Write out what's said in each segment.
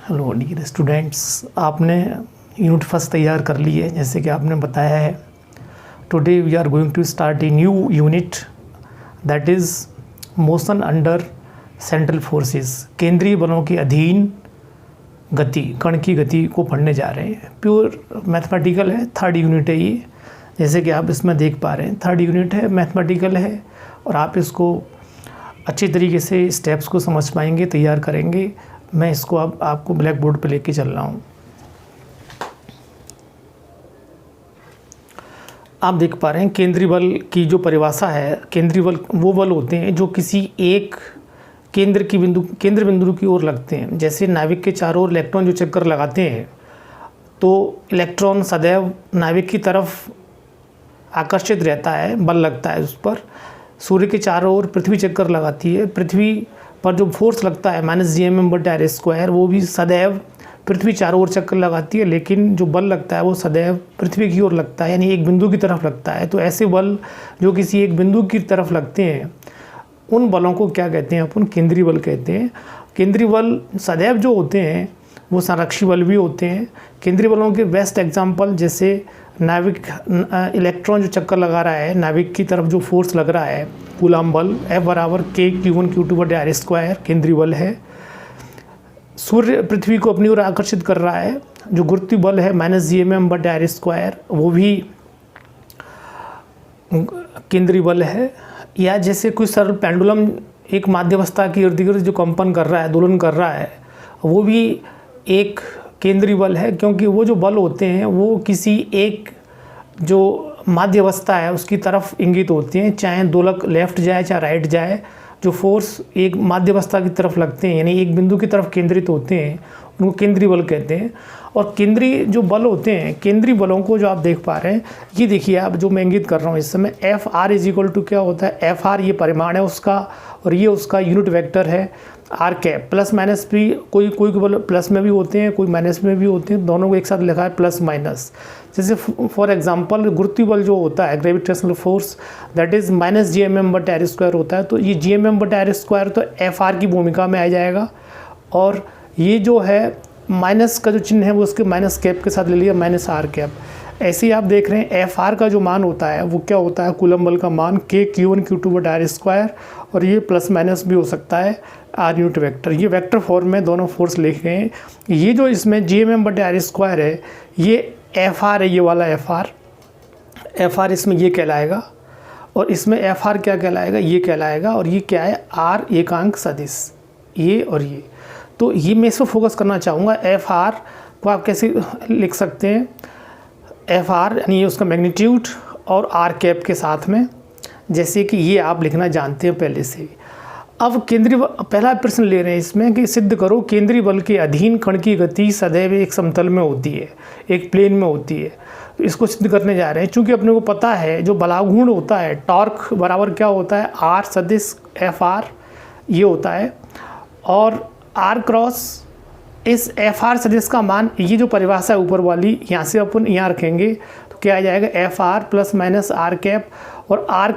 Hello dear students, आपने unit first तैयार कर ली है। जैसे कि आपने बताया है, today we are going to start a new unit that is motion under central forces. केंद्रीय बलों के अधीन गति, कण की गति को पढ़ने जा रहे हैं। प्योर मैथमेटिकल है, थर्ड यूनिट है ये। जैसे कि आप इसमें देख पा रहे हैं, थर्ड यूनिट है, मैथमेटिकल है, और आप इसको अच्छी तरीके से स्टेप्स को समझ पाएंगे, तैयार करेंगे। मैं इसको अब आपको ब्लैक बोर्ड पे लेके चल रहा हूँ। आप देख पा रहे हैं केंद्रीय बल की जो परिभाषा है। केंद्रीय बल वो बल होते हैं जो किसी एक केंद्र बिंदु की ओर लगते हैं। जैसे नाविक के चारों ओर इलेक्ट्रॉन जो चक्कर लगाते हैं, तो इलेक्ट्रॉन सदैव नाविक की तरफ आकर्षित रहता है, बल लगता है उस पर। सूर्य के चारों ओर पृथ्वी चक्कर लगाती है, पृथ्वी पर जो फोर्स लगता है -gmm/r², वो भी सदैव पृथ्वी चारों ओर चक्कर लगाती है, लेकिन जो बल लगता है वो सदैव पृथ्वी की ओर लगता है, यानी एक बिंदु की तरफ लगता है। तो ऐसे बल जो किसी एक बिंदु की तरफ लगते हैं, उन बलों को क्या कहते हैं? अपन केंद्रीय बल कहते हैं। केंद्रीय बल सदैव जो होते हैं वो संरक्षी बल भी होते हैं। केंद्रीय बलों के बेस्ट एग्जाम्पल, जैसे नाविक इलेक्ट्रॉन जो चक्कर लगा रहा है, नाविक की तरफ जो फोर्स लग रहा है, कूलाम बल F=K⁴ केंद्रीय बल है। सूर्य पृथ्वी को अपनी ओर आकर्षित कर रहा है, जो गुरुत्वीय बल है -gmm/r², वो भी केंद्रीय बल है। या जैसे कोई सरल पेंडुलम एक माध्यावस्था की इर्द गिर्द जो कंपन कर रहा है, दोलन कर रहा है, वो भी एक केंद्रीय बल है, क्योंकि वो जो बल होते हैं वो किसी एक जो माध्यावस्था है उसकी तरफ इंगित होते हैं। चाहे दोलक लेफ्ट जाए चाहे राइट जाए, जो फोर्स एक माध्यावस्था की तरफ लगते हैं, यानी एक बिंदु की तरफ केंद्रित होते हैं, उनको केंद्रीय बल कहते हैं। और केंद्रीय जो बल होते हैं, केंद्रीय बलों को जो आप देख पा रहे हैं, ये देखिए आप जो मैं इंगित कर रहा हूँ इस समय, Fr क्या होता है? Fr ये परिमाण है उसका, और ये उसका यूनिट वेक्टर है r⁻। प्लस माइनस भी कोई बल प्लस में भी होते हैं, कोई माइनस में भी होते हैं, दोनों को एक साथ लिखा है प्लस माइनस। जैसे फॉर एग्जांपल गुरुत्वीय बल जो होता है, gravitational force, that is -gmm/r² होता है। तो ये gmm/r² तो Fr की भूमिका में आ जाएगा, और ये जो है माइनस का जो चिन्ह है वो उसके माइनस कैप के साथ ले लिया, -r⁻। ऐसे ही आप देख रहे हैं Fr का जो मान होता है वो क्या होता है? कूलम बल का मान K⁴ और ये प्लस माइनस भी हो सकता है r यूनिट वेक्टर। ये वेक्टर फॉर्म में दोनों फोर्स लिखे हैं। ये जो इसमें gmm/r² है, ये Fr है, ये वाला Fr इसमें ये कहलाएगा, और इसमें Fr क्या कहलाएगा? ये कहलाएगा। और ये क्या है? r एकांक सदिश, ये और ये। तो ये मैं इस पर फोकस करना चाहूँगा। Fr को आप कैसे लिख सकते हैं? Fr यानी ये उसका मैग्नीट्यूड और r⁻ के साथ में, जैसे कि ये आप लिखना जानते हैं पहले से। अब पहला प्रश्न ले रहे हैं इसमें कि सिद्ध करो केंद्रीय बल के अधीन कण की गति सदैव एक समतल में होती है, एक प्लेन में होती है। तो इसको सिद्ध करने जा रहे हैं। चूँकि अपने को पता है जो बलाघूर्ण होता है, टॉर्क बराबर क्या होता है? r सदिश Fr ये होता है, और r× इस Fr सदिश का मान, ये जो परिभाषा है ऊपर वाली, यहाँ से अपन यहाँ रखेंगे तो क्या आ जाएगा? Fr ± r⁻, और r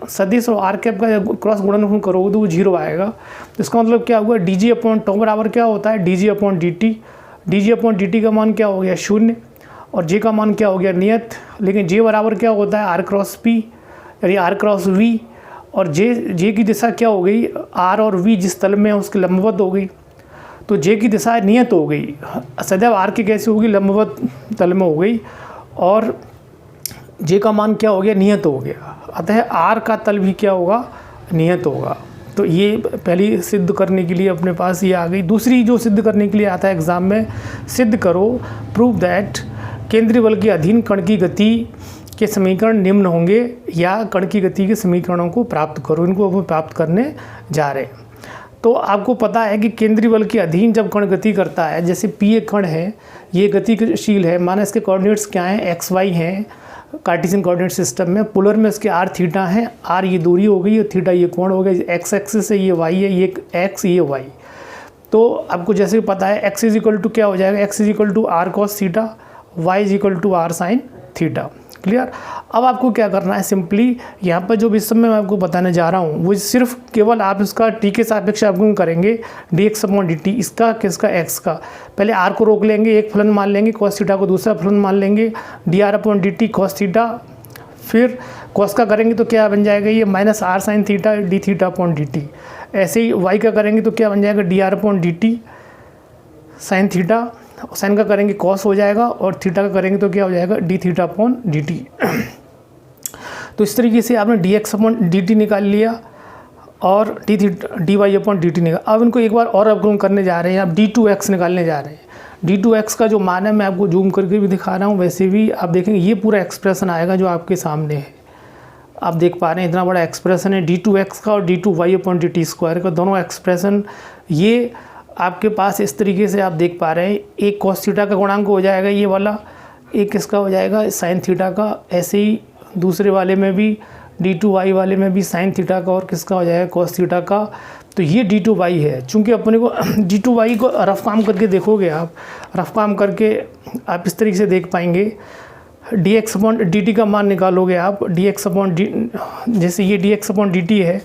सदिश और r⁻ का जब क्रॉस गुणन करोगे तो वो 0 आएगा। तो इसका मतलब क्या हुआ? dg/τ बराबर क्या होता है? dg/dt। dg/dt का मान क्या हो गया? 0। और j का मान क्या हो गया? नियत। लेकिन j बराबर क्या होता है? r×p, यानी r×v। और j की दिशा क्या हो गई? r और v जिस तल में है उसके लंबवत हो गई, तो j की दिशा नियत हो गई। सदैव r की कैसे होगी? लंबवत तल में हो गई, और j का मान क्या हो गया? नियत हो गया। अतः r का तल भी क्या होगा? नियत होगा। तो ये पहली सिद्ध करने के लिए अपने पास ये आ गई। दूसरी जो सिद्ध करने के लिए आता है एग्जाम में, सिद्ध करो, प्रूव दैट केंद्रीय बल के अधीन कण की गति के समीकरण निम्न होंगे, या कण की गति के समीकरणों को प्राप्त करो। इनको अब प्राप्त करने जा रहे हैं। तो आपको पता है कि केंद्रीय बल के अधीन जब कण गति करता है, जैसे P एक कण है, ये गतिशील है, माना इसके कोऑर्डिनेट्स क्या हैं? XY हैं कार्टेशियन कोऑर्डिनेट सिस्टम में। पोलर में इसके r θ है, r ये दूरी हो गई, θ ये कोण हो गया, x एक्सिस है, ये y है, ये x ये y। तो आपको जैसे पता है x क्या हो जाएगा? x r cos θ, y r sin θ। Clear. अब आपको क्या करना है, सिंपली यहाँ पर जो भी सब मैं आपको बताने जा रहा हूँ वो सिर्फ केवल आप इसका टी के सापेक्ष आपको करेंगे dx/dt, इसका किसका x का। पहले r को रोक लेंगे, एक फलन मान लेंगे cos थीटा को दूसरा फलन मान लेंगे dr/dt cos थीटा, फिर cos का करेंगे तो क्या बन जाएगा ये -r sin थीटा dθ/dt। ऐसे ही y का करेंगे तो क्या बन जाएगा dr/dt sin थीटा, साइन का करेंगे cos हो जाएगा और थीटा का करेंगे तो क्या हो जाएगा dθ/dt। तो इस तरीके से आपने dx/dt निकाल लिया और dy/dt निकाल। अब इनको एक बार और अवकलन करने जा रहे हैं, आप d2x निकालने जा रहे हैं। d2x का जो मान है मैं आपको जूम करके भी दिखा रहा हूँ, वैसे भी आप देखेंगे ये पूरा एक्सप्रेशन आएगा जो आपके सामने है। आप देख पा रहे हैं इतना बड़ा एक्सप्रेशन है d2x का और d2y/dt² का, दोनों एक्सप्रेशन ये आपके पास इस तरीके से आप देख पा रहे हैं। एक cos थीटा का गुणांक हो जाएगा ये वाला, एक किसका हो जाएगा sin थीटा का, ऐसे ही दूसरे वाले में भी d2y वाले में भी sin थीटा का और किसका हो जाएगा cos थीटा का। तो ये d2y है। चूँकि अपने को d2y को रफ काम करके देखोगे, आप रफ काम करके आप इस तरीके से देख पाएंगे dx/dt का मान निकालोगे आप जैसे ये dx/dt है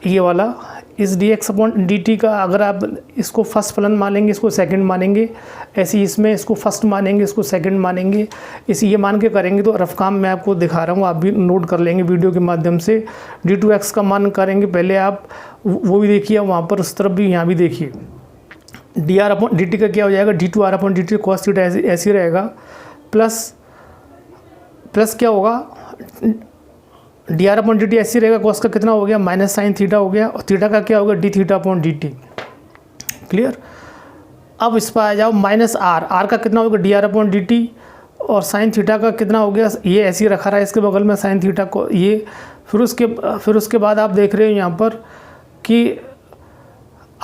ये वाला, इस dx/dt का अगर आप इसको फर्स्ट फलन मानेंगे, इसको सेकंड मानेंगे, ऐसे ही इसमें इसको फर्स्ट मानेंगे, इसको सेकंड मानेंगे, इसे ये मान के करेंगे तो रफ काम मैं आपको दिखा रहा हूँ, आप भी नोट कर लेंगे वीडियो के माध्यम से। d2x का मान करेंगे पहले आप, वो भी देखिए वहाँ पर, उस तरफ भी, यहाँ भी देखिए। dr/dt का क्या हो जाएगा d2r/dt cos थीटा ऐसे रहेगा, प्लस क्या होगा dr/dt ऐसे रहेगा, cos का कितना हो गया -sin थीटा हो गया, और थीटा का क्या होगा dθ/dt। क्लियर। अब इस पर आ जाओ -r का कितना होगा dr/dt और sin थीटा का कितना हो गया, ये ऐसे ही रखा रहा है इसके बगल में sin थीटा को ये। फिर उसके बाद आप देख रहे हो यहाँ पर कि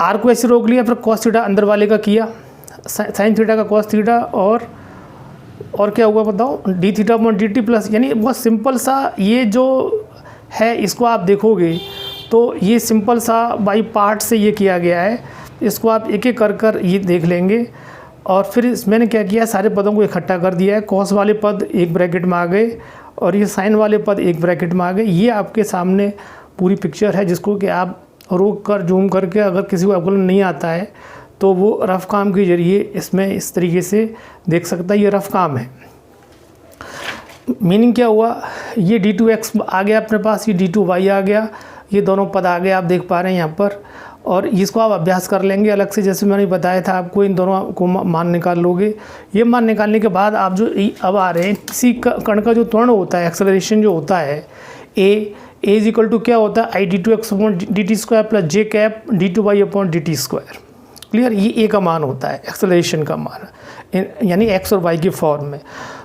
r को ऐसे रोक लिया, फिर cos थीटा अंदर वाले का किया, sin थीटा का cos थीटा और क्या हुआ बताओ dθ/dt प्लस, यानी बहुत सिंपल सा ये जो है इसको आप देखोगे तो ये सिंपल सा बाई पार्ट से ये किया गया है। इसको आप एक एक कर ये देख लेंगे और फिर मैंने क्या किया, सारे पदों को इकट्ठा कर दिया है। cos वाले पद एक ब्रैकेट में आ गए और ये sin वाले पद एक ब्रैकेट में आ गए। ये आपके सामने पूरी पिक्चर है जिसको कि आप रोक कर जूम करके, अगर किसी को अवकलन नहीं आता है तो वो रफ़ काम के ज़रिए इसमें इस तरीके से देख सकता है। ये रफ़ काम है। मीनिंग क्या हुआ, ये d2x आ गया अपने पास, ये d2y आ गया, ये दोनों पद आ गए, आप देख पा रहे हैं यहाँ पर। और इसको आप अभ्यास कर लेंगे अलग से, जैसे मैंने बताया था आपको, इन दोनों को मान निकाल लोगे। ये मान निकालने के बाद आप जो अब आ रहे हैं, किसी कण का जो त्वरण होता है, एक्सेलरेशन जो होता है, a इज इक्वल टू क्या होता है i/d2x/dt² plus j cap d2y/dt²। Clear. ये a का मान होता है, एक्सेलरेशन का मान, यानी x और y की फॉर्म में।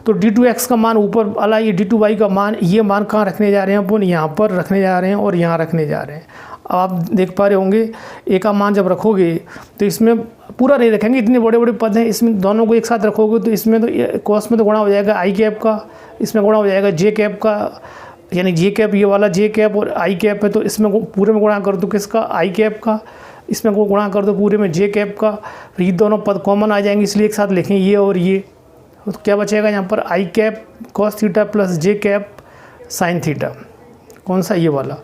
तो d2x का मान ऊपर वाला, ये d2y का मान, ये मान कहाँ रखने जा रहे हैं अपन, यहाँ पर रखने जा रहे हैं और यहाँ रखने जा रहे हैं। अब आप देख पा रहे होंगे a का मान जब रखोगे तो इसमें पूरा नहीं रखेंगे, इतने बड़े बड़े पद हैं, इसमें दोनों को एक साथ रखोगे तो इसमें तो कॉस में तो गुणा हो जाएगा i कैप का, इसमें गुणा हो जाएगा j कैप का, यानी j कैप ये वाला j कैप और i कैप है, तो इसमें पूरे में गुणा कर दो किसका, i कैप का, इसमें को गुणा कर दो पूरे में j कैप का। फिर ये दोनों पद कॉमन आ जाएंगे, इसलिए एक साथ लिखें ये और ये। तो क्या बचेगा यहाँ पर i cap cos theta plus j cap sin theta, कौन सा, ये वाला,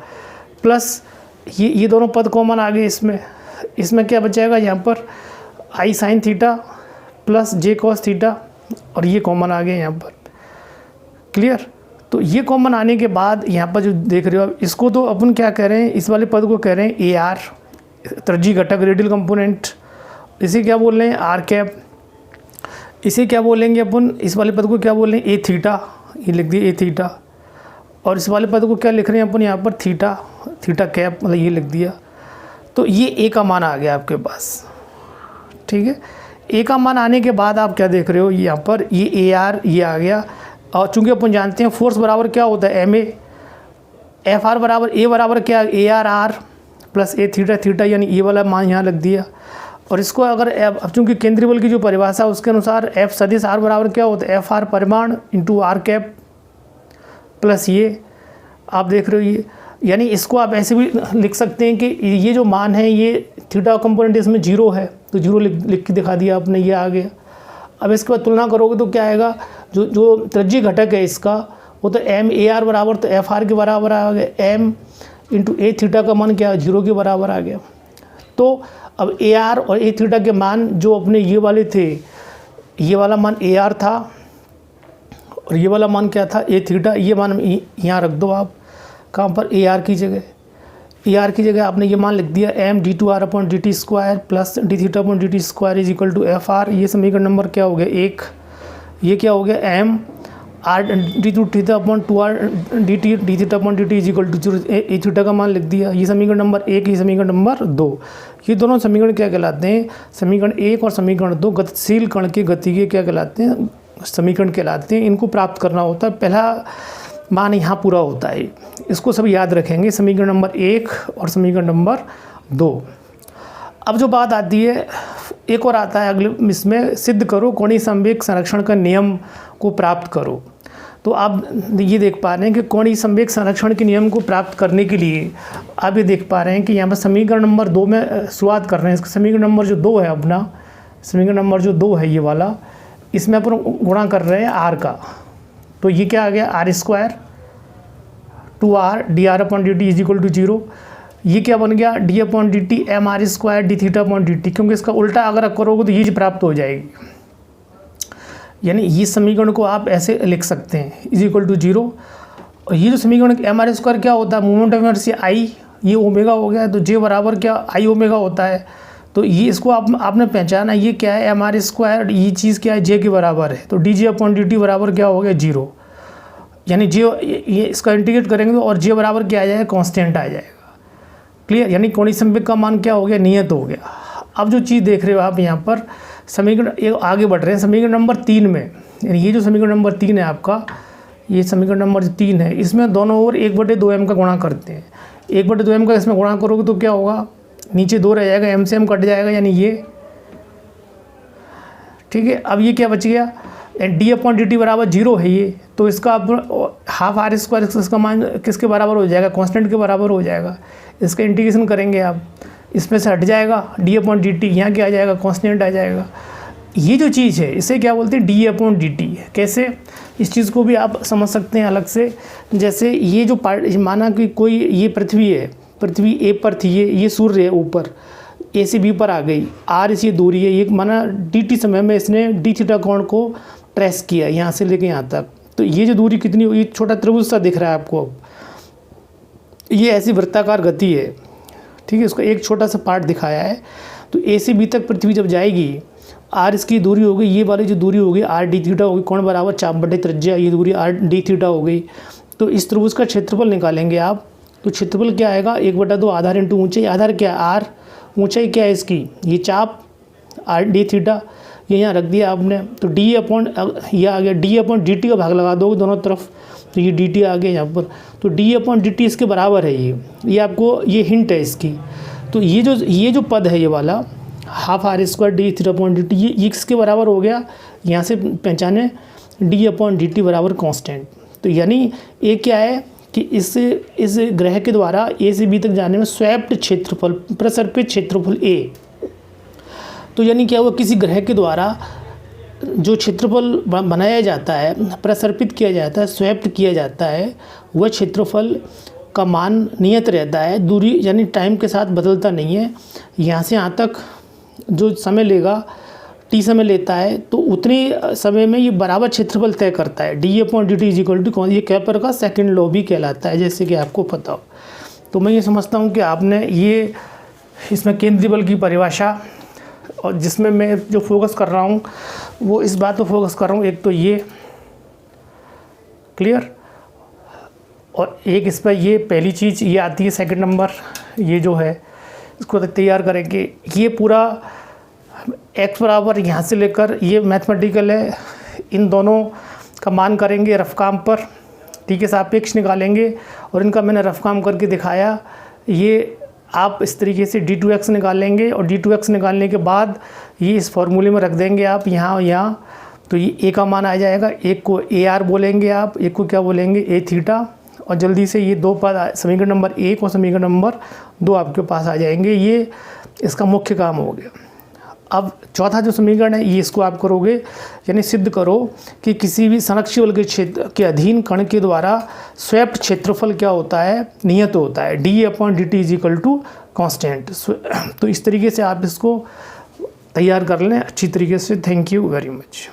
प्लस ये दोनों पद कॉमन आ गए इसमें क्या बचेगा यहाँ पर i sin theta plus j cos theta, और ये कॉमन आ गए यहाँ पर। क्लियर। तो ये कॉमन आने के बाद यहाँ पर जो देख रहे हो आप, इसको तो अपन क्या कह रहे हैं, इस वाले पद को कह रहे हैं AR, तरजीह घटक रेडियल कंपोनेंट। इसे क्या बोल रहे हैं आर कैप। इसे क्या बोलेंगे अपन, इस वाले पद को क्या बोल रहे हैं ए थीटा, ये लिख दिया ए थीटा। और इस वाले पद को क्या लिख रहे हैं अपन यहाँ पर थीटा, थीटा कैप, मतलब ये लिख दिया। तो ये ए का मान आ गया आपके पास। ठीक है। ए का मान आने के बाद आप क्या देख रहे हो यहाँ पर, ये ए आर ये आ गया। और चूँकि अपन जानते हैं फोर्स बराबर क्या होता है एम ए, एफ आर बराबर ए बराबर क्या, A R R plus A theta theta, यानी ये वाला मान यहाँ लग दिया। और इसको अगर अब चूँकि केंद्रीय बल की जो परिभाषा है उसके अनुसार एफ सदिश आर बराबर क्या होता है, एफ आर परिमाण इंटू आर कैप प्लस ये आप देख रहे हो ये, यानी इसको आप ऐसे भी लिख सकते हैं कि ये जो मान है ये थीटा कंपोनेंट इसमें जीरो है, तो जीरो लिख के दिखा दिया आपने, ये आ गया। अब इसके बाद तुलना करोगे तो क्या आएगा, जो त्रिज्यीय घटक है इसका वो तो एम ए आर बराबर तो एफ आर के बराबर आ गया, एम इंटू ए थीटा का मान क्या 0 के बराबर आ गया। तो अब ए आर और ए थीटा के मान जो अपने ये वाले थे, ये वाला मान ए आर था और ये वाला मान क्या था ए थीटा, ये मान यहाँ रख दो आप, कहाँ पर ए आर की जगह, ए आर की जगह आपने ये मान लिख दिया M D two R upon D T square plus D theta upon D T square is equal to F R. ये समीकरण नंबर क्या हो गया 1। ये क्या हो गया M R D two theta upon 2r D T D theta upon D T is equal to 0, A theta का मान लिख दिया। ये समीकरण नंबर 1, ये समीकरण नंबर 2। ये दोनों समीकरण क्या कहलाते हैं, समीकरण 1 और समीकरण 2 गतिशील कण की गति के क्या कहलाते हैं, समीकरण कहलाते हैं। इनको प्राप्त करना होता है, पहला मान यहाँ पूरा होता है, इसको सब याद रखेंगे, समीकरण नंबर 1 और समीकरण नंबर 2। अब जो बात आती है एक और आता है अगले, इसमें सिद्ध करो कोणीय संवेग संरक्षण का नियम को प्राप्त करो। तो आप ये देख पा रहे हैं कि कोणीय संवेग संरक्षण के नियम को प्राप्त करने के लिए आप ये देख पा रहे हैं कि यहाँ पर समीकरण नंबर 2 में शुरुआत कर रहे हैं। इसका समीकरण नंबर जो 2 है अपना, समीकरण नंबर जो 2 है ये वाला, इसमें अपन गुणा कर रहे हैं आर का। तो ये क्या आ गया R square 2r D R upon D T is equal to 0। ये क्या बन गया D upon D T M R square D theta upon D T, क्योंकि इसका उल्टा अगर आप करोगे तो ये प्राप्त हो जाएगी। यानी ये समीकरण को आप ऐसे लिख सकते हैं इज इक्वल टू 0। और ये जो समीकरण एम आर स्क्वायर क्या होता है, मोमेंट ऑफ इनर्शिया आई, ये ओमेगा हो गया, तो जे बराबर क्या आई ओमेगा होता है। तो ये इसको आपने पहचाना, ये क्या है एम आर स्क्वायर, ये चीज़ क्या है जे के बराबर है, तो D J upon D T बराबर क्या हो गया 0। यानी जे ये इसका इंटीग्रेट करेंगे तो और जे बराबर क्या आ जाएगा कांस्टेंट आ जाएगा। क्लियर, यानी कोणीय संवेग का मान क्या हो गया नियत हो गया। अब जो चीज़ देख रहे हो आप यहाँ पर समीकरण आगे बढ़ रहे हैं, समीकरण नंबर 3 में, यानी ये जो समीकरण नंबर 3 है आपका, ये समीकरण नंबर 3 है, इसमें दोनों ओर 1/2m का गुणा करते हैं। 1/2m का इसमें गुणा करोगे तो क्या होगा, नीचे 2 रह जाएगा, m से m कट जाएगा, यानी ये ठीक है। अब ये क्या बच गया डी अपॉन डी टी बराबर 0 है ये, तो इसका अब हाफ आर स्क्वायर इसका मान किसके बराबर हो जाएगा, कांस्टेंट के बराबर हो जाएगा। इसका इंटीग्रेशन करेंगे आप, इसमें से हट जाएगा डी अपॉन डी टी, यहाँ क्या आ जाएगा कांस्टेंट आ जाएगा। ये जो चीज़ है इसे क्या बोलते हैं डी अपॉन डी टी। कैसे, इस चीज़ को भी आप समझ सकते हैं अलग से। जैसे ये जो माना कि कोई ये पृथ्वी है, पृथ्वी ए पर थी, ये सूर्य है ऊपर, ए से बी पर आ गई, आर इसी दूरी है, ये माना डी टी समय में इसने डी थीटा कोण को ट्रेस किया यहाँ से लेके यहाँ तक, तो ये जो दूरी कितनी हुई, छोटा त्रिभुज सा दिख रहा है आपको। अब ये ऐसी वृत्ताकार गति है, ठीक है, उसका एक छोटा सा पार्ट दिखाया है। तो ए से बी तक पृथ्वी जब जाएगी, आर इसकी दूरी हो गई, ये वाली जो दूरी हो गई आर डी थीटा हो गई, कोण बराबर चाप बटे त्रिज्या, ये दूरी आर डी थीटा हो गई। तो इस त्रिभुज का क्षेत्रफल निकालेंगे आप, तो क्षेत्रफल क्या आएगा 1/2 आधार इंटू ऊंचाई, आधार क्या है आर, ऊंचाई क्या है इसकी, ये चाप आर डी थीटा, ये यहाँ रख दिया आपने। तो डी अपॉन ये आ गया, डी अपॉन डी टी का भाग लगा दोगे दोनों तरफ, तो ये डी टी आ गया यहाँ पर। तो डी अपॉन डी टी इसके बराबर है ये आपको ये हिंट है इसकी। तो ये जो पद है ये वाला half R square D theta upon D T, ये किसके बराबर हो गया, यहाँ से पहचाने डी अपॉन डी टी बराबर कॉन्स्टेंट। तो यानी ये क्या है कि इस ग्रह के द्वारा ए से बी तक जाने में स्वैप्त क्षेत्रफल, प्रसर्पित क्षेत्रफल ए। तो यानी क्या हुआ, किसी ग्रह के द्वारा जो क्षेत्रफल बनाया जाता है, प्रसर्पित किया जाता है, स्वैप्त किया जाता है, वह क्षेत्रफल का मान नियत रहता है, दूरी यानी टाइम के साथ बदलता नहीं है। यहाँ से यहाँ तक जो समय लेगा, टी समय लेता है, तो उतनी समय में ये बराबर क्षेत्रफल तय करता है। D upon D T is equal to, ये केपलर का सेकंड लॉ भी कहलाता है, जैसे कि आपको पता हो। तो मैं ये समझता हूँ कि आपने ये इसमें केंद्रीय बल की परिभाषा, और जिसमें मैं जो फोकस कर रहा हूँ वो इस बात पर फोकस कर रहा हूँ, एक तो ये क्लियर, और एक इस पर ये पहली चीज़ ये आती है, सेकंड नंबर ये जो है इसको तैयार करेंगे। ये पूरा x बराबर यहाँ से लेकर ये मैथमेटिकल है, इन दोनों का मान करेंगे रफ काम पर, ठीक है, सापेक्ष निकालेंगे, और इनका मैंने रफ काम करके दिखाया। ये आप इस तरीके से d2x निकालेंगे, और d2x निकालने के बाद ये इस फॉर्मूले में रख देंगे आप यहाँ और यहाँ, तो ये a का मान आ जाएगा, एक को AR बोलेंगे आप, एक को क्या बोलेंगे a थीटा, और जल्दी से ये दो पद समीकरण नंबर 1 और समीकरण नंबर 2 आपके पास आ जाएंगे। ये इसका मुख्य काम हो गया। अब चौथा जो समीकरण है ये इसको आप करोगे, यानी सिद्ध करो कि किसी भी संरक्षी बल के क्षेत्र के अधीन कण के द्वारा स्वेप्ट क्षेत्रफल क्या होता है, नियत होता है, dA/dt = कांस्टेंट। तो इस तरीके से आप इसको तैयार कर लें अच्छी तरीके से। Thank you very much.